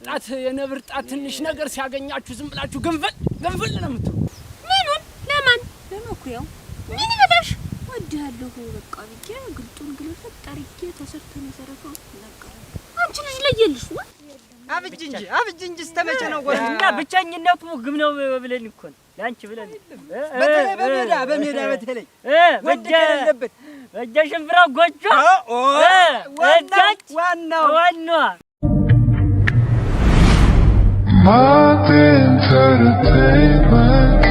ጣት የነብር ጣት ትንሽ ነገር ሲያገኛችሁ ዝም ብላችሁ ገንፈል ነው የምትሉ። ምኑን ለማን ለመኩሪያው ምን ይበላሽ ወድሃለሁ በቃ ብቻ ግልጡን ግልፍጥ አርጌ ተሰርተ መሰረቱ ነገር አንቺ ልጅ ለየልሽ ነው አብጅ እንጂ ስተመቸ ነው ጎርና ብቻኝነቱ ግም ነው ብለን እኮ ያንቺ ብለን በሜዳ በተለይ ወደለበት ወደሽምብራ ጎጆ ዋናው Martin Entertainment.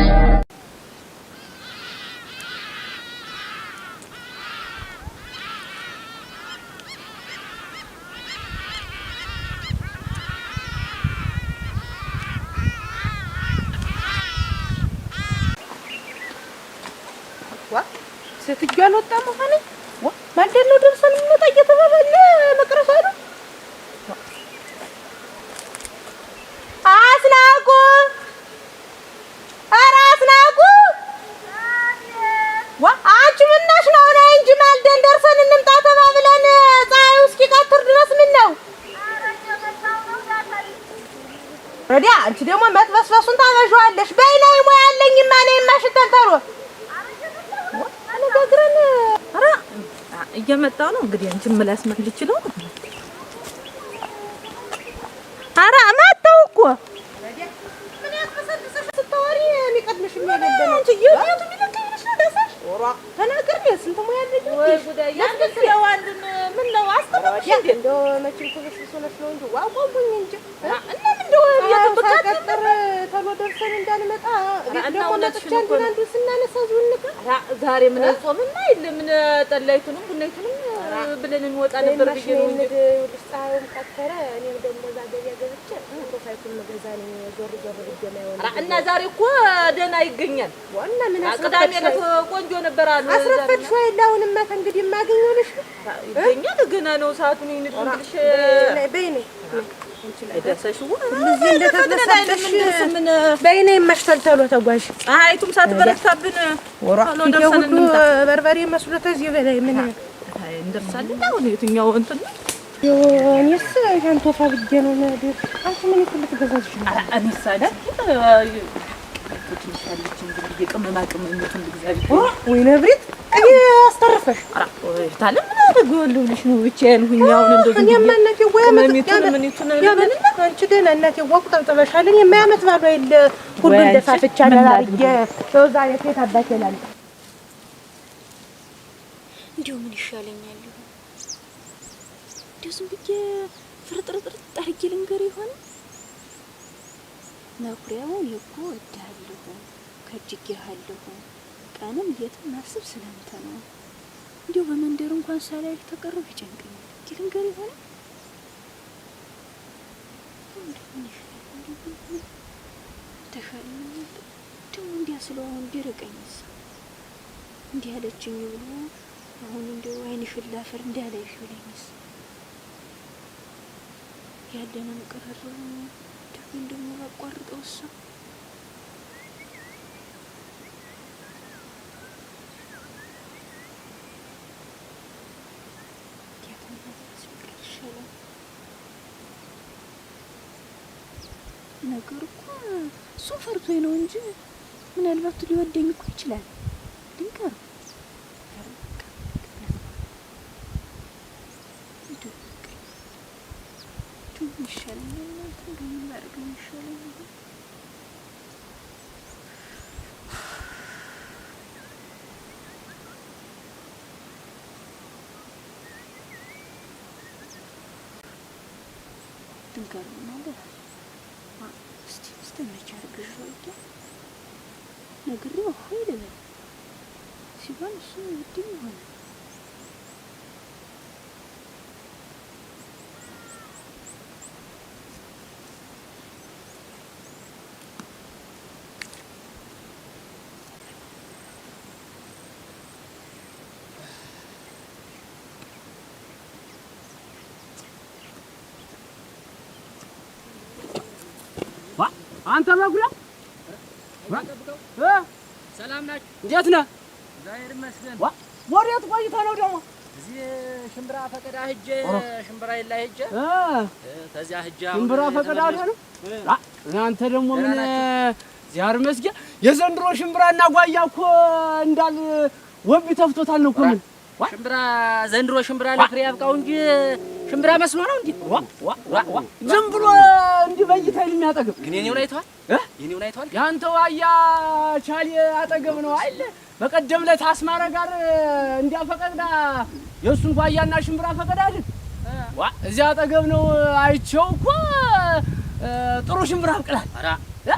What? ስትገል ወጣ ማለት ማንደል ነው ደርሰን እንወጣ እየተባባለ መቅረሳ ነው አስናቁ አራስናቁ አንቺ ምናሽ ነው ነይ እንጂ ማልደን ደርሰን እንምጣ ተባብለን ፀሐዩ እስኪቀጥር ድረስ ምን ነው ረዲያ አንቺ ደግሞ መጥበስበሱን ታበዣዋለሽ በይናይ ሞያ ያለኝ ማኔ ማሽተልተሩ አነጋግረን አራ እየመጣ ነው እንግዲህ አንቺ ምላስ መልች ነው አራ ማጣው እኮ ረዲያ ምን ያፈሰልሰሽ ስተወሪ የሚቀድምሽ የሚያገደኝ አንቺ የቱ ሚለከኝሽ ነው ደሳሽ ወራ ተናገርኝ ስንት ሞያ ያለኝ ወይ ጉዳይ ያንተው አንድን ምን ነው አስተባብሽ እንደው መቼም ኩልሽ ሶለሽ ነው እንጂ ዋቆሙኝ እንጂ እና ምን እንደው የተበቃጠር ተሎ ደርሰን እንዳልመጣ ደግሞ ለጥቻን አንዱ ስናነሳ ዙንከ ዛሬ ምን ጾምና የለም ምን ጠላይቱንም ቡናይቱንም ብለን እንወጣ ነበር ብዬ ነው እንጂ ወደ ፀሐዩም ቀጠረ እኔም ደግሞ ዛገያ ገብቼ ፕሮፋይሉን መገዛ ነው ዞር ብዬ ነው እና ዛሬ እኮ ደህና ይገኛል ዋና ምን ቅዳሜ ዕለት ቆንጆ ነበር አሉ አስረፈድሽ ወይ አሁንማ እንግዲህ የማገኘውልሽ ይገኛል ገና ነው ሰዓቱን ይንጥልሽ በይኔ አይደሰሽው እዚህ እንደተደሰተሽ ምን በይኔ መሽተልተሎ ተጓዥ ፀሐይቱም ሳትበረታብን ነው ደርሰን እንምጣ በርበሬ መስሎት እዚህ በላይ ምን እንደርሳለን አሁን የትኛው እንትን እኔስ ሻንቶ ፋብጄ ነው ማለት አንቺ ምን ይፈልግ ገዛሽ አነሳለ ትንሻለች እንግዲህ ቅመማ ቅመምቱን እግዚአብሔር ወይ ነብሪት እኔ አስተርፈሽ ታለ ምን አደረገውልሽ ነው ብቻዬን ሁኛውን እንደዚህ እኔ ማነቴ ወይ ምን ይቱን ያበልና አንቺ ደህና እናቴ ወቁ ተበሻለኝ የማያመት ባሉ አይደል ሁሉ እንደፋፍቻ አላርጌ ነው ዛሬ ከየት አባቴ ላል እንዴው ምን ይሻለኛል ደስም ብዬ ፍርጥርጥር አርጌ ልንገር ይሆን መኩሪያው ይኮ ወዳለሁ ከጅጌሃለሁ ቀንም የትም ማስብ ስለንተ ነው እንዴው በመንደር እንኳን ሳላይ ተቀረው ይጨንቀኛል ልንገር ይሆን ተሻለኝ ደሞ እንዲያ ስለሆነ እንዲረቀኝስ እንዲህ ያለችኝ ብሎ አሁን እንደው አይንሽን ላፈር እንዳላይ ይሽለኝስ ያለንን ቀረሩ እንደሞ አቋርጠው እሱ ነገሩ እኮ እሱ ፈርቶኝ ነው እንጂ ምናልባት ሊወደኝ እኮ ይችላል ድንቀር ድንቀር ማለት እስቲ መቻርግሽ ወጣ ነግሬው ሆይደ ሲባል እሱ ይድም ሆነ አንተ መኩሪያ ሰላም ናችሁ እንዴት ነህ ዛሬ መስገን ወሬት ቆይታ ነው ደግሞ እዚህ ሽምብራ ፈቀዳ ሂጅ ሽምብራ ይላ ሂጅ ተዚያ ሂጅ ሽምብራ ፈቀዳ ነው እናንተ ደግሞ ምን ዚያር መስጊያ የዘንድሮ ሽምብራና ጓያ እኮ እንዳል ወብ ተፍቶታል ነው እኮ ምን ሽምብራ ዘንድሮ ሽምብራ ለፍሬ ያብቃው እንጂ ሽምብራ መስሎ ነው እንዴ ዝም ብሎ እንዲ በይታይል የሚያጠግብ ግን የኔው አይቷል የኔው አይቷል ያንተው አያ ቻሊ አጠገብ ነው አይደል በቀደም ላይ ታስማረ ጋር እንዲያፈቀዳ የሱን ጓያና ሽምብራ ፈቀዳ አይደል እዚያ አጠገብ ነው አይቼው እኮ ጥሩ ሽምብራ አብቅላል አራ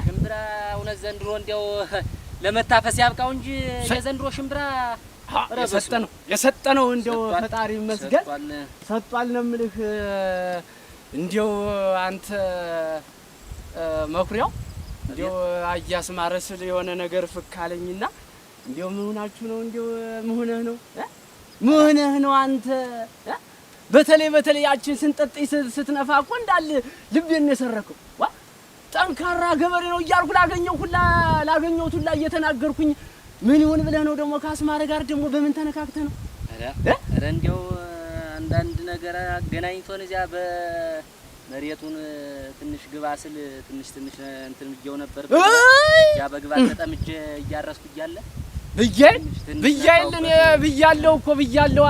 ሽምብራ እውነት ዘንድሮ እንዲያው ለመታፈስ ያብቃው እንጂ የዘንድሮ ሽምብራ የሰጠነው እንደው ፈጣሪ መስገን ሰጥቷል ነው የምልህ እንደው አንተ መኩሪያው እንደው አያስማረስ የሆነ ነገር ፍካለኝና እንደው ምን ሆናችሁ ነው እንደው ምን ሆነህ ነው አንተ በተለይ ያችን ስንጠጥይ ስትነፋ እኮ እንዳል ልቤን የሰረከው ጠንካራ ገበሬ ነው እያልኩ ላገኘሁት ሁላ እየተናገርኩኝ ምን ይሁን ብለህ ነው ደግሞ ካስማረ ጋር ደግሞ በምን ተነካክተህ ነው? ኧረ እንደው አንዳንድ ነገር አገናኝቶን እዚያ በመሬቱን ትንሽ ግባ ስል ትንሽ እንትን ብዬው ነበር ያ በግባት ተጠምጄ እያረስኩ እያለ ብያለሁ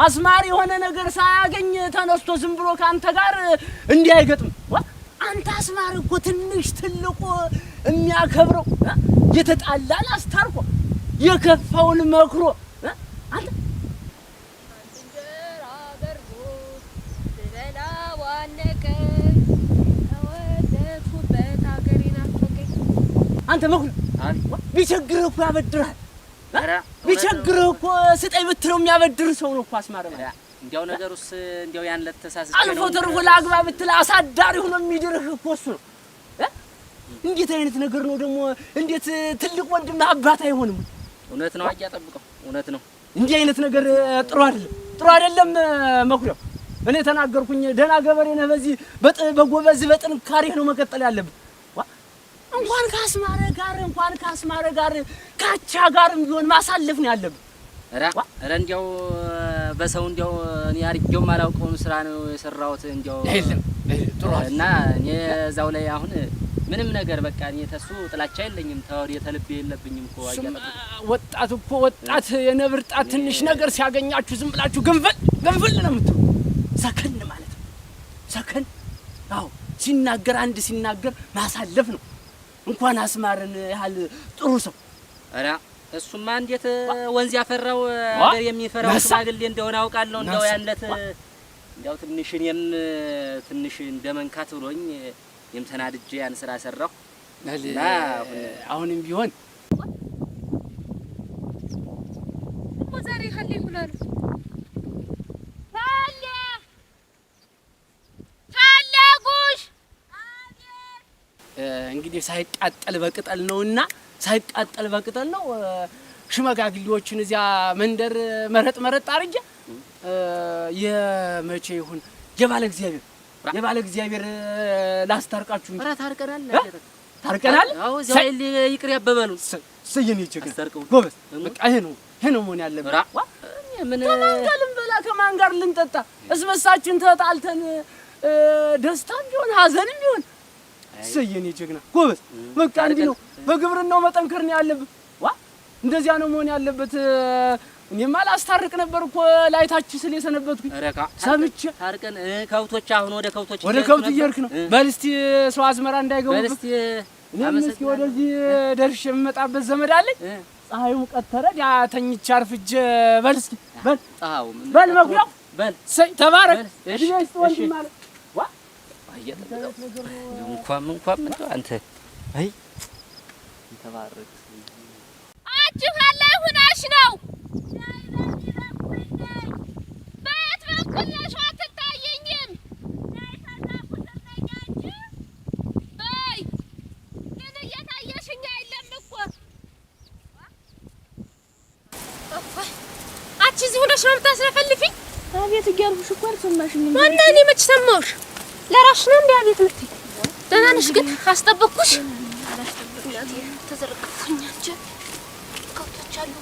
አስማረ የሆነ ነገር ሳያገኝ ተነስቶ ዝም ብሎ ካንተ ጋር እንዲህ አይገጥም አንተ አስማረ እኮ ትንሽ ትልቁ የሚያከብረው የተጣላን አስታርቆ የከፋውን መክሮ አንተ እንጀራ በርጎ በላ ዋነቀ ተወደድኩበት ሀገሬን አፈቀኝ አንተ መኩሪያ ቢቸግርህ እኮ ያበድርሃል ቢቸግርህ እኮ ስጠኝ ብትለው የሚያበድር ሰው ነው እኮ አስማረ ማለት እንዲያው ነገሩስ እንዲያው ያን ለተሳስቼ ነው አልፎ ተርፎ ላግባ ብትል አሳዳሪ ሆኖ የሚድርህ እኮ እሱ ነው እንዴት አይነት ነገር ነው ደግሞ እንዴት ትልቅ ወንድም አባት አይሆንም እውነት ነው አያጠብቀው እውነት ነው እንዲህ አይነት ነገር ጥሩ አይደለም መኩሪያው እኔ ተናገርኩኝ ደና ገበሬ ነህ በዚህ በጎበዝ በጥንካሬ ነው መቀጠል ያለብህ እንኳን ካስማረ ጋር ካቻ ጋርም ቢሆን ማሳለፍ ነው ያለብህ ኧረ እንዲያው በሰው እንዲያው እኔ አርጌው ማላውቀውን ስራ ነው የሰራሁት እንዲያው ጥሩ እና እኔ እዛው ላይ አሁን ምንም ነገር በቃ እኔ ተሱ ጥላቻ የለኝም ተወር የተልብ የለብኝም እኮ ወጣት የነብር ጣት ትንሽ ነገር ሲያገኛችሁ ዝም ብላችሁ ገንፈል ነው የምትሉ ሰከን ማለት ነው ሰከን አዎ ሲናገር ማሳለፍ ነው እንኳን አስማረን ያህል ጥሩ ሰው ኧረ እሱማ እንዴት ወንዝ ያፈራው አገር የሚፈራው ሽማግሌ እንደሆነ አውቃለሁ እንደው ያንለት እንደው ትንሽ እንደመንካት ብሎኝ የምተናድጄ ያን ስራ ሰራሁ አሁንም ቢሆን ዛሬ ሀሌ ሁላሉ ታለጉሽ እንግዲህ ሳይቃጠል በቅጠል ነውና ሳይቃጠል በቅጠል ነው ሽማግሌዎችን እዚያ መንደር መረጥ አርጀ የመቼ ይሁን የባለ እግዚአብሔር ላስታርቃችሁ እንጂ ታርቀናል አዎ ዛይል ይቅር ያበበሉ ሰየኔ ይችላል ጎበዝ በቃ ይሄ ነው ሞን ያለበት ምን ከማንጋልም በላ ከማን ጋር ልንጠጣ እስበሳችን ተጣልተን ደስታም ቢሆን ሀዘንም ቢሆን ሰየኔ ጀግና ጎበዝ በቃ እንዲህ ነው በግብርናው መጠንከር ነው ያለበት እንደዚያ ነው መሆን ያለበት እኔማ ላስታርቅ ነበር እኮ ላይታች ስለ የሰነበትኩኝ ሰምቼ ታርቀን ከብቶች አሁን ወደ ከብቶች እየሄድክ ነው በል እስቲ ሰው አዝመራ እንዳይገቡ በል እስቲ እስኪ ወደዚህ ደርሼ የምመጣበት ዘመድ አለኝ ፀሐዩም ቀተረ ያ ተኝቼ አርፍጄ በል እስኪ በል መኩሪያው በል ተባረክ እሺ ወንድም ማለት እንኳን እንደው አንተ አይ ተባረክ አጅሃላ ሁናሽ ነው ባት በኩልሽ አትታየኝም በይ ግን እየታየሽኝ አይደለም እኮ አንቺ እዚህ ሆነሽ ነው የምታስለፈልፊኝ አቤት እያልኩሽ እኮ አልሰማሽኝም ማን እኔ መች ሰማሁሽ ለራስሽ ነው እንዴ አቤት ምትይ ደህና ነሽ ግን አስጠበቅኩሽ ተዘረቀኩኝ አንቺ ከብቶች አሉ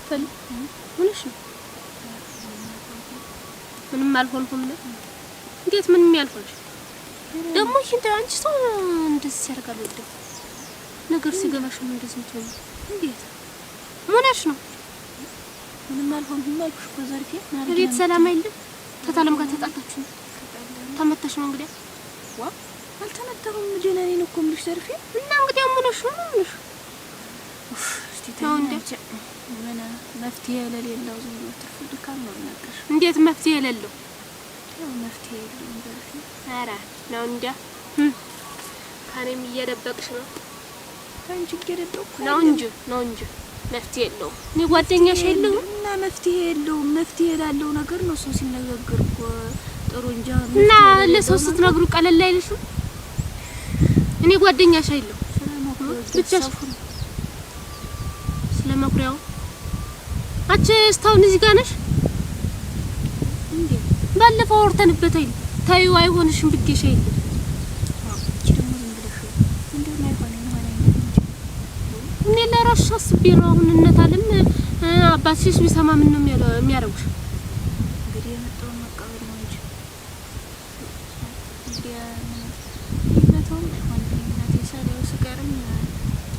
ፈል ምንሽ ምንም አልሆንኩም ነው እንዴት ምንም ያልሆንሽ ደግሞ እንት አንቺ ሰው እንደዚህ ያርጋል ወደ ነገር ሲገባሽ ምን እንደዚህ ምትሆን እንዴት ምንሽ ነው ምንም አልሆንኩም አልኩሽ እኮ ዘርፌ እንዴት ሰላም አይደል ተታለም ጋር ተጣጣችሁ ተመተሽ ነው እንግዲህ ዋ አልተመተሩም ደህና ነኝ እኮ ምልሽ ዘርፌ እና እንግዲህ ምንሽ ነው ምንሽ እስቲ ታውንደች ምን መፍትሄ ለሌለው ዝም ብሎ ትርፍ ድካም ነው ነገርሽ እንዴት መፍትሄ የሌለው ያው መፍትሄ የለውም ዘርፌ ኧረ ነው እንዴ ካኔም እየደበቅሽ ነው አንቺ እየደበቅኩ ነው እንጂ መፍትሄ የለውም እኔ ጓደኛሽ የለውም እና መፍትሄ የለውም መፍትሄ ላለው ነገር ነው ሰው ሲነጋገር እኮ ጥሩ እንጂ እና ለሰው ስትነግሩ ቀለል አይልሽም እኔ ጓደኛሽ አይደለም ብቻሽ ስለማኩሪያው አንቺ ስታውን እዚህ ጋር ነሽ እንዴ ባለፈው ወርተንበት አይደል ታዩ አይሆንሽም ብጌሽ አይደል እቺ ደግሞ ዝም ብለሽ እንደው ማይሆን እኔ ለራስሽ አስቤ ነው አሁን እናታለም አባትሽ ቢሰማ ምን ነው የሚያረጉሽ እንግዲህ የመጣው መቀበል ነው እንጂ እንግዲህ ይመጣው ወንድምናት የሰለው ስቀርም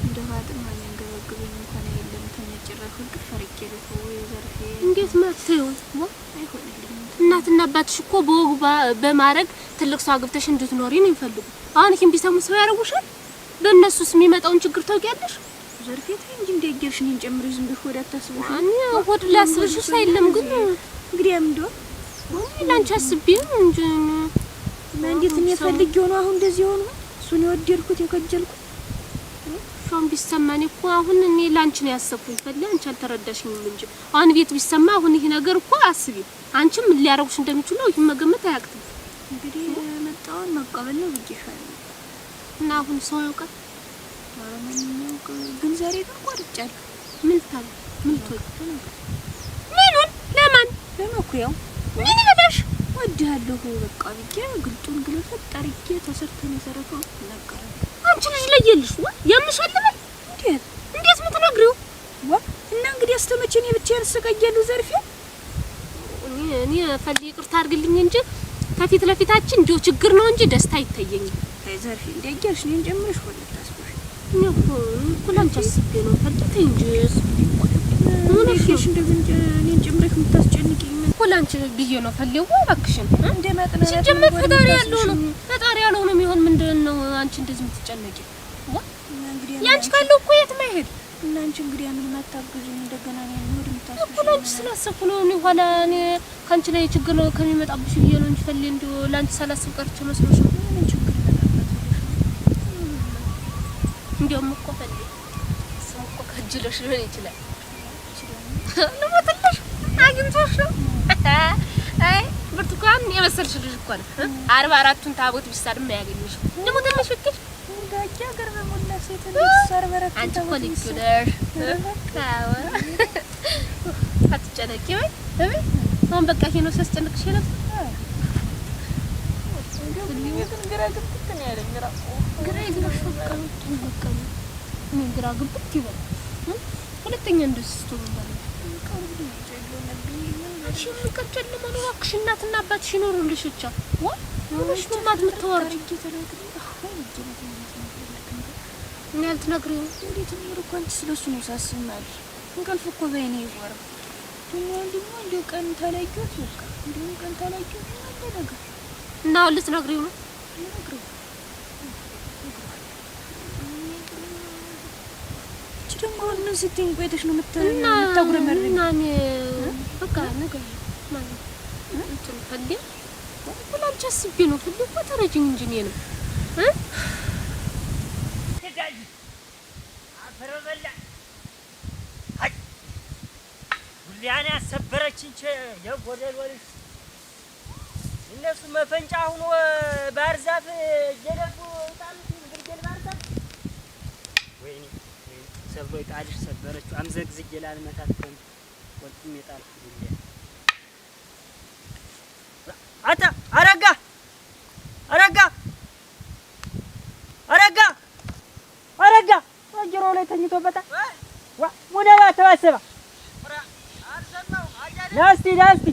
እንደዋጥም አንገበግበኝ እንኳን አይደለም ተነጭራሽ ሁሉ ፈርቄ ልፈው የዘርፌ እንዴት ማተው አይሆንልኝ እናትና አባትሽ እኮ በወግ በማረግ ትልቅ ሰው አግብተሽ እንድትኖሪ ነው የሚፈልጉ አሁን ይሄን ቢሰሙ ሰው ያረጉሻል በእነሱስ የሚመጣውን ችግር ታውቂያለሽ ዘርፌት እንጂ እንደገርሽ ነኝ ጨምሪ ዝም ብሎ ወደ አታስበሽ እኔ ወደ ላስብሽ ሳይለም ግን እንግዲህ አምዶ ላንቺ አስቤ እንጂ እንዴት ነው የፈልጊው ነው አሁን እንደዚህ ሆኖ እሱን የወደድኩት የከጀልኩት ሾም ቢሰማኝ እኮ አሁን እኔ ላንቺ ነው ያሰብኩኝ ፈለ አንቺ አልተረዳሽኝም እንጂ አሁን ቤት ቢሰማ አሁን ይሄ ነገር እኮ አስቢ አንቺም ሊያረጉሽ እንደሚችሉ ይሄ መገመት አያቅትም እንግዲህ መጣውን መቀበል ነው ብዬሻለሁ እና አሁን ሰው ያውቃል ግን ዛሬ ግን ቆርጫለሁ ምን ታል ምን ትወጥ ምኑን ለማን ለማኩያው ምን ይበላሽ ወድሃለሁ በቃ ብዬ ግልጡን ግልፈት ጠርቄ ተሰርተን የሰረፈው ነገር አንቺ ልጅ ለየልሽ ዋ ያምሻለበል እንዴት ምትነግሪው ዋ እና እንግዲህ አስተመቼ ነው ብቻዬን ሰቀየሉ ዘርፌ እኔ ፈልይ ይቅርታ አድርግልኝ እንጂ ከፊት ለፊታችን እንጆ ችግር ነው እንጂ ደስታ አይተየኝም ዘርፌ እንደገርሽ ነኝ ጀምርሽ ወለታስ ነው ኩላንቺ አስቤ ነው ፈልተኝ እንጂ ምን እሺ እንደግንጀ እኔን ጨምረክ የምታስጨንቂኝ ኩላንቺ ብዬ ነው ፈልየው እባክሽን እንደመጥነ ሲጀመር ፈጣሪ ያለው ነው የሚሆን ምንድነው አንቺ እንደዚህ የምትጨነቂ ዋ እንግዲህ ያንቺ ካለው እኮ የት ማይሄድ እና አንቺ እንግዲህ ምን ማታገዙ እንደገና ነው ወደ ምታስበው ኩላንቺ ስላሰብኩ ነው እኔ ኋላ እኔ ካንቺ ላይ ችግር ነው ከሚመጣብሽ ብዬ ነው እንጂ ፈልይ እንደው ላንቺ ሳላስብ ቀርቼ መስሎሽ ምን ችግር እንደውም እኮ ፈልይ ሰው እኮ ከጅሎሽ ሊሆን ይችላል ለሞተልሽ አግኝቶሽ አይ ብርቱካን የመሰልሽ ልጅ እኮ ነው 44ቱን ታቦት ቢሳድም ያገኝሽ ለሞተልሽ ፍቅሽ እንዳጃ ገርበ ሞላ ሴት ሰርበረት አንቺ እኮ ልጅ ነሽ ካው አትጨነቂ ወይ አሁን በቃ ይሄ ነው ሲያስጨንቅሽ ነበር ግራ ግብት ይበል ሁለተኛ እንደስቶ ማለት እሺ ምንቀጨል ማለት አክሽ እናትና አባትሽ ይኖሩልሽ ብቻ ዋ ምንሽ ማት ምትወርጂ እኔ አልተነግሪው እንዴት ነው እኮ አንቺ ስለሱ ነው ሳስማል እንቅልፍ እኮ በእኔ ይወራ እንደው ቀን ተለይቶት በቃ እንደው ቀን ተለይቶት ነገር እና ልትነግሪው ነው ደግሞ ምን ስትኝ ቆይተሽ ነው የምታጉረመርኝ እና እኔ በቃ ነገር ማለት እንትን ፈልይ ሁላንቺ አስቤ ነው ፈልይ እኮ ተረጅኝ እንጂ እኔ ነው ተዳጅ አፈረበላ አይ ሁሊያና ያሰበረችኝ የጎደል ወልሽ እነሱ መፈንጫ ሆኖ ባህር ዛፍ እየደፉ ጣሉ ግርገል ባህር ዛፍ ወይኔ ሰብሮ ይጣልሽ ሰበረችው አምዘግዝጌ ላልመታት ከን ወጥም ይጣል ሁሌ አታ አረጋ አረጋ ወጅሮ ላይ ተኝቶበታል ዋ ወደባ ተባሰባ ናስቲ ናስቲ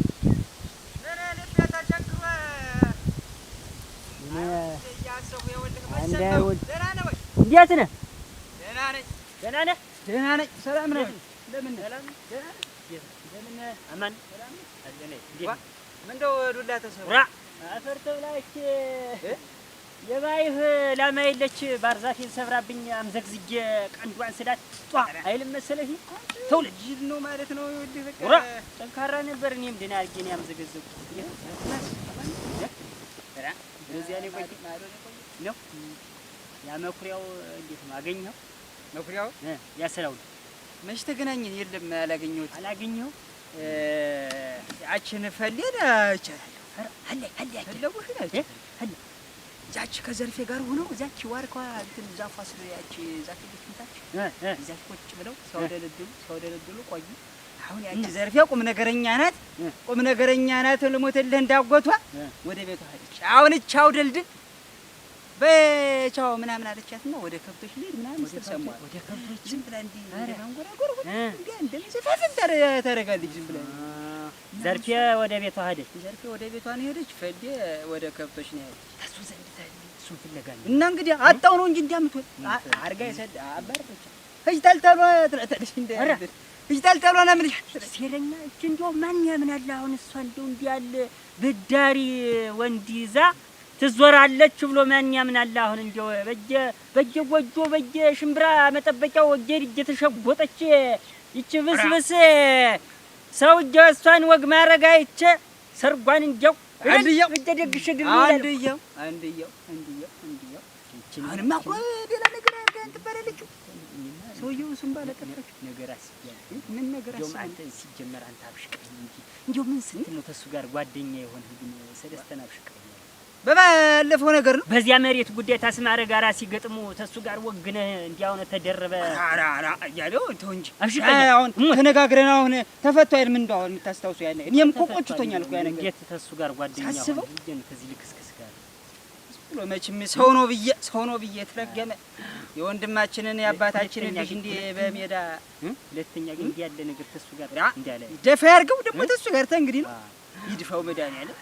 እንዴት ነህ? ደህና ነህ? ደህና ነኝ። ሰላም ነው? እንደምን አማን ምነው ዱላ ተሰብሮ አፈር ተብላች የባይህ ላማ የለች ባርዛፌን ሰብራብኝ አምዘግዝጌ ቀንዷን ስዳት ጧ አይልም መሰለህ። ተውልጅ ነው ማለት ነው። ይኸውልህ በቃ ጠንካራ ነበር። እኔም ደህና አድርጌ ነው ያምዘገዘግኩት። በዚያ ላይ ቆይ ነው ያ መኩሪያው እንዴት ነው አገኘኸው? መኩሪያው ያሰራው መች ተገናኘን? የለም አላገኘኸው? ያችን ፈሌን እችላለሁ ያቺ ከዘርፌ ጋር ሆነው እዛች ዋርኳ እንትን ዛፏ ስር ያቺ ዛፍ ልትምታች እዛች ቁጭ ብለው ሲያወደለድሉ ቆዩ። አሁን ያቺ ዘርፌ ቁም ነገረኛ ናት። ልሞትልህ እንዳጎቷ ወደ ቤቷ ሄደች። አሁን ቻው ደልድል በቻው ምናምን አለቻትና ወደ ከብቶች ልሂድ ምናምን ስትሰማ ወደ ከብቶች ዝም ብላ እንዲህ ማንጎራጎር እንደምዘፋፍን ታደርጋለች። ዝም ብላ ዘርፌ ወደ ቤቷ ሄደች። ዘርፌ ወደ ቤቷ ነው ሄደች። ፈሌ ወደ ከብቶች ነው ሄደች። እሱ ዘንድ እሱን ፍለጋ ነው እና እንግዲህ አጣው ነው እንጂ እንዲያምትወል አርጋ ይሰድ አባረች ህጅታልታሏ ትረተልሽ እንደ ህጅታልታሏ ነው የምልሽ። ሴረኛ እቺ እንደው ማን ያምናል? አሁን እሷ እንደው እንዲህ ያለ በዳሪ ወንድ ይዛ ትዞራለች ብሎ ማን ያምናል? አሁን እንደው በየጎጆ በየሽምብራ መጠበቂያው እየተሸጎጠች ይቺ ብስብስ ሰውዬው እሷን ወግ ማረጋ ይቼ ሰርጓን እንደው አንድየው እደደግሽ ግን አንድየው አሁንማ እኮ ሌላ ነገር አድርገህ ትባላለች። ሰውዬው እሱን ባለቀጠች ነገር አስያለሁ። ምን ነገር እንደውም አንተ ሲጀመር አንተ አብሽቀኝ እንጂ እንደው ምን ስትል ነው ተሱ ጋር ጓደኛ የሆንህ? ግን ሰለስተና አብሽቀኝ በባለፈው ነገር ነው። በዚያ መሬት ጉዳይ ታስማረ ጋራ ሲገጥሙ ተሱ ጋር ወግነህ እንዲያው ነው ተደረበ እያለው ተው እንጂ አብሽቀኝ። አሁን ተነጋግረን አሁን ተፈቶ አይደል? ምን እንደው አሁን የምታስታውሰው ያለ እኔም እኮ ቆጭቶኛል እኮ ያ ነገር። እንዴት ተሱ ጋር ጓደኛ ሳስበው ሆነህ ከዚህ ልክስክስ ጋር ብሎ መቼም ሰው ነው ብዬ ተረገመ የወንድማችንን የአባታችንን ልጅ እንደ በሜዳ ሁለተኛ ግን እንዲህ ያለ ነገር ተሱ ጋር እንዲያለ ደፋ ያርገው ደግሞ ተሱ ጋር እንግዲህ ነው ይድፋው መድኃኒዓለም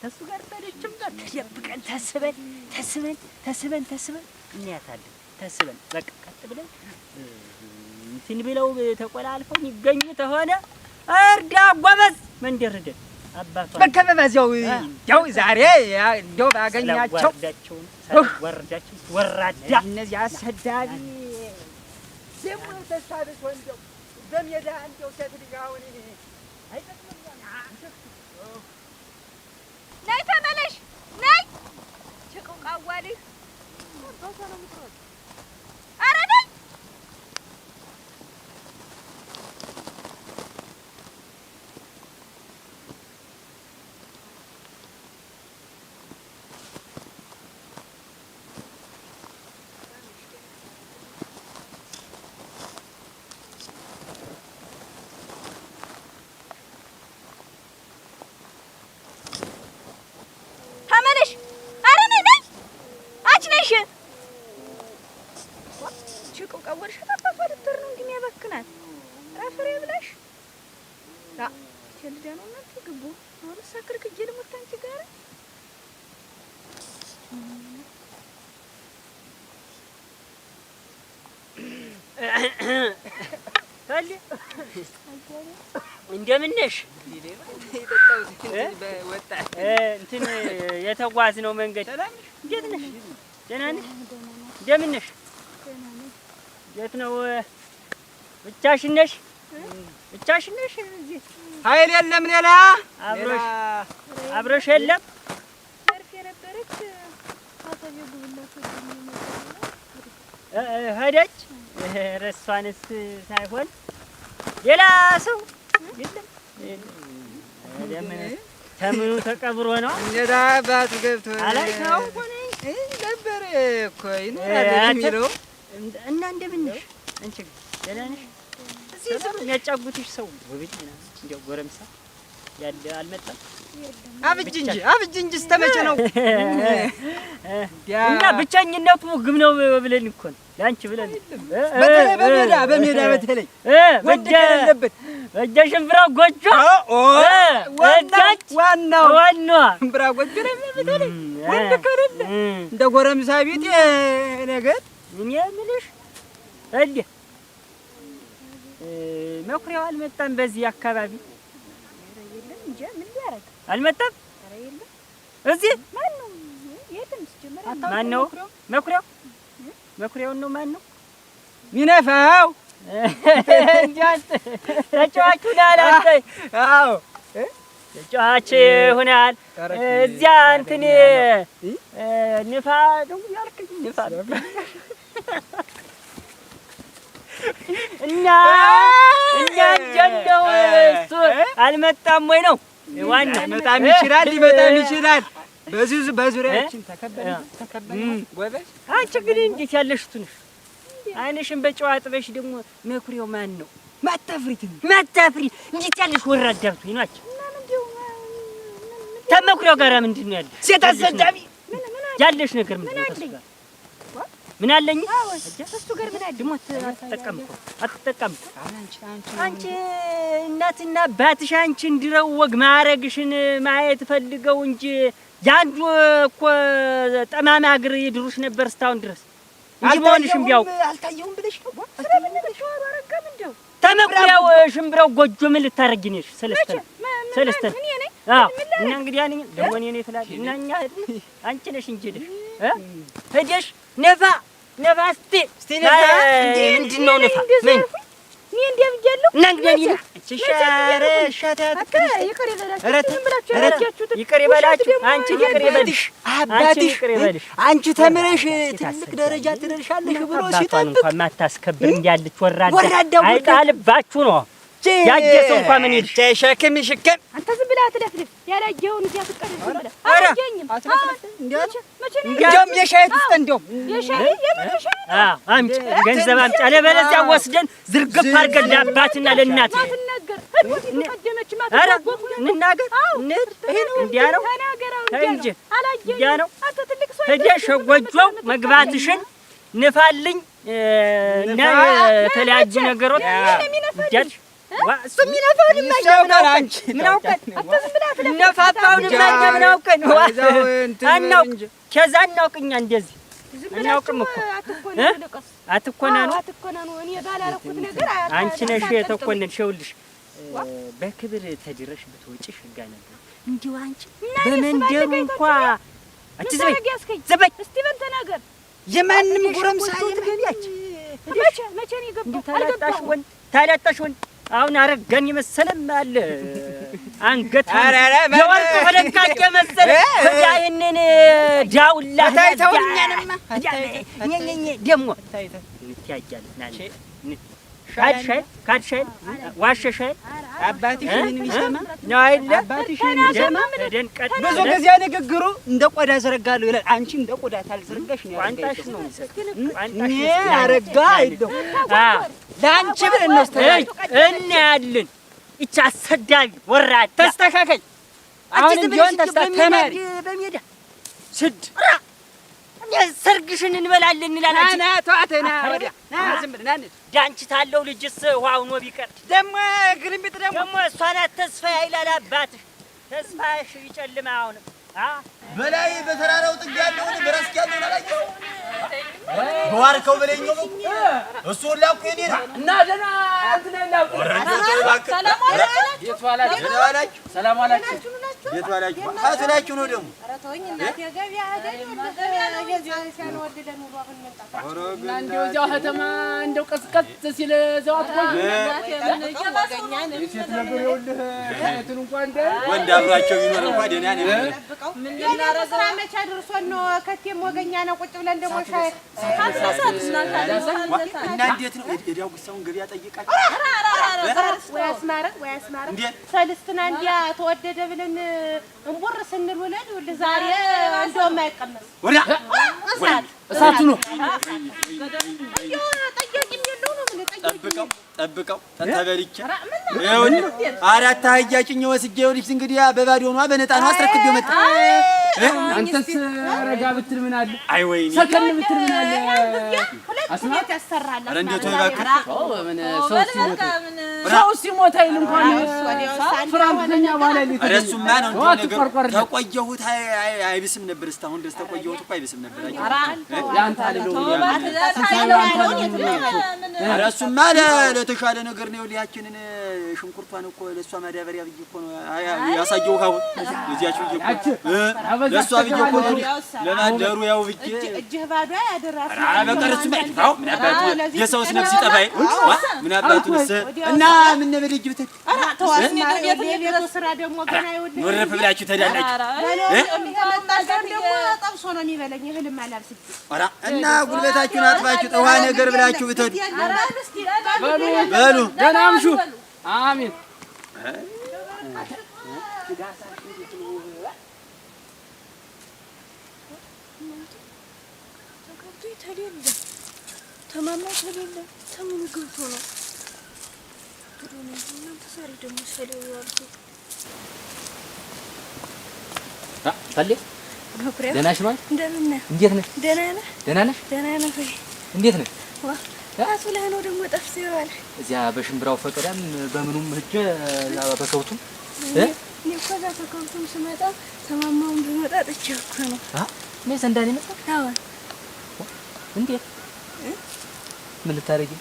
ተሱ ጋር ታደችም ጋር ተደብቀን ተስበን እንያታለን። ተስበን በቃ ቀጥ ብለን እንትን ብለው ተቆላልፈው የሚገኙ ተሆነ እርዳ ጎበዝ መንደርደን አባቷ በከበባዚያው ያው ዛሬ እንደው ባገኛቸው ወርዳቸው ወራዳ እነዚህ አሰዳቢ ደግሞ ተሳደስ ወንደው በሜዳ እንደው ተድጋውን ነይ ተመለሽ ነይ ጭቁ ቃዋልህ ኧረ ነይ እንደምን ነሽ? እንትን የተጓዝነው መንገድ እንዴት ነሽ? ደህና ነሽ? እንደምን ነሽ? የት ነው? ብቻሽን ነሽ? ኃይል የለም ሌላ አብረሽ የለም? ሄደች ረሷንስ ሳይሆን ሌላ ሰው የለም። ለምን ተምኑ ተቀብሮ ነው? እንዴት አባቱ ገብቶ አላልከው ነበር እኮ ይኖራል የሚለው እና እንደምን ነሽ? አንቺ ደህና ነሽ? እዚህ ዝም የሚያጫጉትሽ ሰው ወብኝ እንደው ጎረምሳ ያለ አልመጣም? አብጅ እንጂ እስተመቼ ነው? እና ብቸኝነቱ ግም ነው ብለን እኮ ነው ለአንቺ ብለን በተለይ በሜዳ በተለይ ወንድ ከሌለበት በእጀ ሽምብራው ጎጆ ዋናው ሽምብራ ጎጆ ላይ በተለይ ወንድ ከሌለ እንደ ጎረምሳ ቤት ነገር እኔ የምልሽ እንደ መኩሪያው አልመጣም በዚህ አካባቢ የለም እንጂ ምን ሊያረግ አልመጣም። ኧረ የለም እዚህ ማን ነው የለም ሲጀመር ማን ነው መኩሪያውን ነው ማን ነው ሚነፋው እንጃት ተጫዋቹ ላላንተ አዎ ተጫዋች ሆናል እዚያ እንትን ንፋ ነው ያልከኝ ንፋ እና ጀንደው እሱ አልመጣም ወይ ነው ዋና መጣም ይችላል ሊመጣም ይችላል በዚህ በዙሪያችን ተከበለ ጎበዝ አንቺ ግን እንዴት ያለሽ ትንሽ አይንሽን በጨዋ ጥበሽ ደግሞ መኩሪያው ማን ነው ማታፍሪት እንዴት ያለሽ ወራዳ ብትይ ነው አንቺ ተመኩሪያው ጋር ምንድን ነው ያለ ሴት አሰዳቢ ያለሽ ነገር ምንድን ነው ምን አለኝ እሱ ጋር ምን አለ ደግሞ አትጠቀምኩ አንቺ እናትና አባትሽ አንቺ እንዲረው ወግ ማረግሽን ማየት ፈልገው እንጂ ያንዱ እኮ ጠማማ እግር ይድሩሽ ነበር እስካሁን ድረስ እንጂ መሆንሽም ቢያውቁ አልታየውም ብለሽ ነው ተመኩሪያው ሽምብራው ጎጆ ምን ልታረጊ ነሽ ሰለስተን አዎ እና እንግዲህ ያንኝ ደግሞ እኔ ነኝ ትላለች እና እኛ አንቺ ነሽ እንጂ ሄደሽ ነፋ እስቲ ምንድን ነው ነፋ ምን እኔ እንዲያ ብያለሁ እና እንግዲህ ይቅር ይበላችሁ አንቺ ይቅር ይበልሽ አባትሽ አንቺ ተምረሽ ትልቅ ደረጃ ትደርሻለሽ ብሎ ሲጠብቅ እንኳን ማታስከብር እንዲያለች ወራዳ አይጣልባችሁ ነው ያጀሰው እንኳን ምን ይልሽ ሸክም ይሽከም አንተ ዝም ብለህ አትለፍልፍ ያላየኸውን እዚያ ፍቅር ዝም ብለህ አላየኝም እንዲያውም የሻይ ትስጥ እንዲያውም የሻይ አምጪ ገንዘብ አምጪ አለበለዚያ ወስደን ዝርግፍ አድርገን ለአባትና ለእናት ማትናገር ህድወት ይቀደመች ማትናገር እንናገር እንዲያ ነው እንጂ እንዲያ ነው አንተ ትልቅ ሰው ሄደሽ ጎጆው መግባትሽን ንፋልኝ እና የተለያዩ ነገሮች እንጃልሽ እሱ የሚነፋውን ምን አውቀን ነፋፋውን ምን አውቀን አናውቅ ከዛ እናውቅኛ እንደዚህ እናውቅም እኮ አትኮናኑ እኔ ባላረኩት ነገር አንቺ ነሽ የተኮነንሽ ይኸውልሽ በክብር ተድረሽ ብትወጪሽ ህጋ ነበር እንዲሁ አንቺ በመንደሩ እንኳ አትዝበይ ዘበይ እስቲ በል ተናገር የማንም ጎረምሳ ትገቢያች መቼ ነው የገባው ታላጣሽ ወንድ አሁን አረጋኝ መሰለም አለ አንገት የወርቅ ፈለቃቄ መሰለ ያይነን ዳውላ ታይተውኛንማ ደሞ እንታያያለን ካድሻይ ዋሸሻይ አባትሽ ምን ይሰማ ነው አይደል አባትሽ ምን ይሰማ ብዙ ጊዜ ንግግሩ እንደ ቆዳ ዘረጋለሁ ይላል አንቺ እንደ ቆዳ ታልዘረጋሽ ነው ቋንጣሽ ነው እኔ አረጋ አይደው ለአንቺ ብለን ነው እና ያለን እቻ አሰዳቢ ወራዳ ተስተካከይ አሁን ቢሆን ተስተካከይ በሜዳ ስድ ሰርግሽን እንበላለን እንላለን አናቷተና ወዲያ ዝም ብለን አንድ ዳንቺ ታለው ልጅስ ውሃው ነው ቢቀር ደሞ ግርምት ደሞ እሷ ናት ተስፋ ይላል አባትሽ ተስፋሽ ይጨልማ አሁን በላይ በተራራው ጥግ ያለውን በራስ ያለውን አላየው በዋርከው በለኝው እሱ ላኩ የኔ ነው እና ደና እንትን ላኩ ሰላም አላችሁ ቤት ዋላችሁ አትላችሁ ነው ደግሞ ኧረ ተወኝ እናቴ ገበያ አይደል የዚያን ወደደን ውሎ አሁን መጣጣ እና እንደው እዚያው ከተማ እንደው ቀስቀስ ሲል እዛው አትቆይ የሴት ነገር ይኸውልህ እንትን እንኳን እንደ ወንድ አብራቸው ቢኖር እንኳን ደህና ነው ተጠብቀው ምን ስራ መቼ ደርሶን ነው ከቴም ወገኛ ነው ቁጭ ብለን ደግሞ ሻይ ካልሰሳት እና እንዴት ነው እዲያው ጉሳውን ገበያ ጠይቃችሁ ወይ አስማረ ሰልስትና እንዲያ ተወደደ ብለን እንቦር ስንል ውለን ይኸውልህ ዛሬ እንደውም አይቀመስ ወዲያ እሳቱ ነው ጠያቂም የለው ነው ምን ጠብቀው ተተበልቼ ይኸውልህ አራት አህያ ጭኜ ወስጄ ይኸውልሽ እንግዲህ በባዶ ሆኗ በነጣ ነው አስረክቤው መጣ አንተስ ረጋ ብትል ምን አለ? አይ ወይኔ ሰከን ብትል ምን አለ? ሁለት ቤት ያሰራል። ኧረ እንዴት ነው ይባክህ? ምን ሰው ሲሞት አይል እንኳን ፍራንከኛ በኋላ ሊት ኧረ እሱማ ነው እንጂ ነገር ተቆየሁት አይብስም ነበር። እስካሁን ድረስ ተቆየሁት እኮ አይብስም ነበር። ያንተ አይደለም ኧረ እሱማ ለተሻለ ነገር ነው። ሊያችንን ሽንኩርቷን እኮ ለእሷ ማዳበሪያ ብዬሽ እኮ ነው ያሳየሁህ። አሁን እዚያች ብዬሽ እኮ ለእሷ ብዬሽ እኮ ለማደሩ ያው ብዬሽ እጅህ ባዶ ያደራስ በቀር እሱማ ይጥፋው። ምን አባቱ የሰውስ ነፍስ ይጠፋይ ምን አባቱንስ እና ምን ነበር ልጅ ብትል የቤቱ ስራ ደግሞ ገና ይወድ ወረፍ ብላችሁ ተዳላችሁ ደግሞ ጠብሶ ነው የሚበለኝ። እህልም አላብስም። ኧረ እና ጉልበታችሁን አጥፋችሁ ጠዋ ነገር ብላችሁ ብትል በሉ ደህና አምሹ። አሜን። ተማማ ተሌለ ተምኑ ገብቶ ነው ድሮነ እናንተ ዛሬ ደግሞ ሰለው ያልኩ ታለ መኩሪያ ደህና ነሽ ማለት እንደምን ነህ? እንዴት ነሽ? ደህና ነህ? ደህና ነሽ? ደህና ነህ ወይ? እንዴት ነሽ? አቶ ላይ ነው ደግሞ ጠፍቶ ይዋል እዚያ በሽምብራው ፈቀዳም በምኑም ሂጅ በከውቱም እኔ እኮ እዛ ተከውቱም ስመጣ ተማማውን ብመጣ ጥቼው እኮ ነው። እኔ ዘንዳኔ መጣ። አዎ እንዴት ምን ልታረጊ?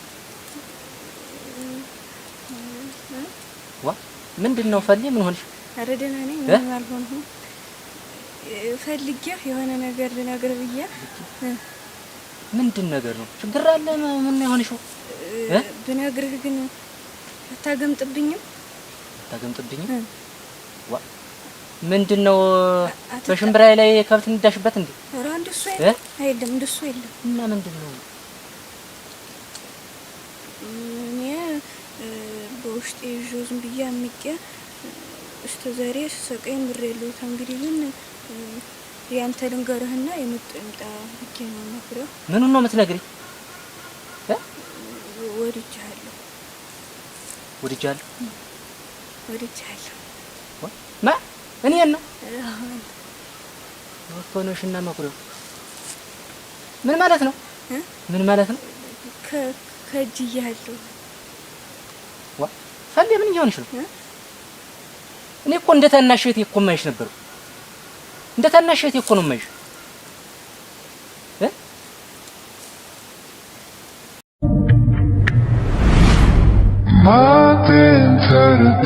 ምንድነው ፈልጌ? ምን ሆነሽ? ኧረ ደህና ነኝ። ምንም አልሆንኩም። ፈልጌህ የሆነ ነገር ልነግርህ ብዬሽ። ምንድን ነገር ነው? ችግር አለ? ምን የሆነሽው? ብነግርህ ግን አታገምጥብኝም? አታገምጥብኝም? ምንድነው? በሽምብራዬ ላይ ከብት እንዳሽበት እንዴ? ኧረ እንደሱ አይደለም፣ እንደሱ አይደለም። እና ምንድነው? እኔ በውስጤ ይዤው ዝም ብዬ አምቄ እስከ ዛሬ ስሰቃይ ኑሬያለሁ። እንግዲህ ግን ያንተ ልንገርህና የምትምጣ ብቻ ነው መኩሪያ። ምኑን ነው የምትነግሪኝ? ወድጄሃለሁ። ወድጄሃለሁ? ወድጄሃለሁ። እኔን ነው ወፈነሽና መኩሪያ ምን ማለት ነው? ምን ማለት ነው? ከእጅዬሃለሁ። ፈንዴ ምን እየሆንሽ ነው? እኔ እኮ እንደ ታናሽ እህቴ እኮ የማይሽ ነበር። እንደ ታናሽ እህቴ እኮ ነው የማይሽ። My entertainment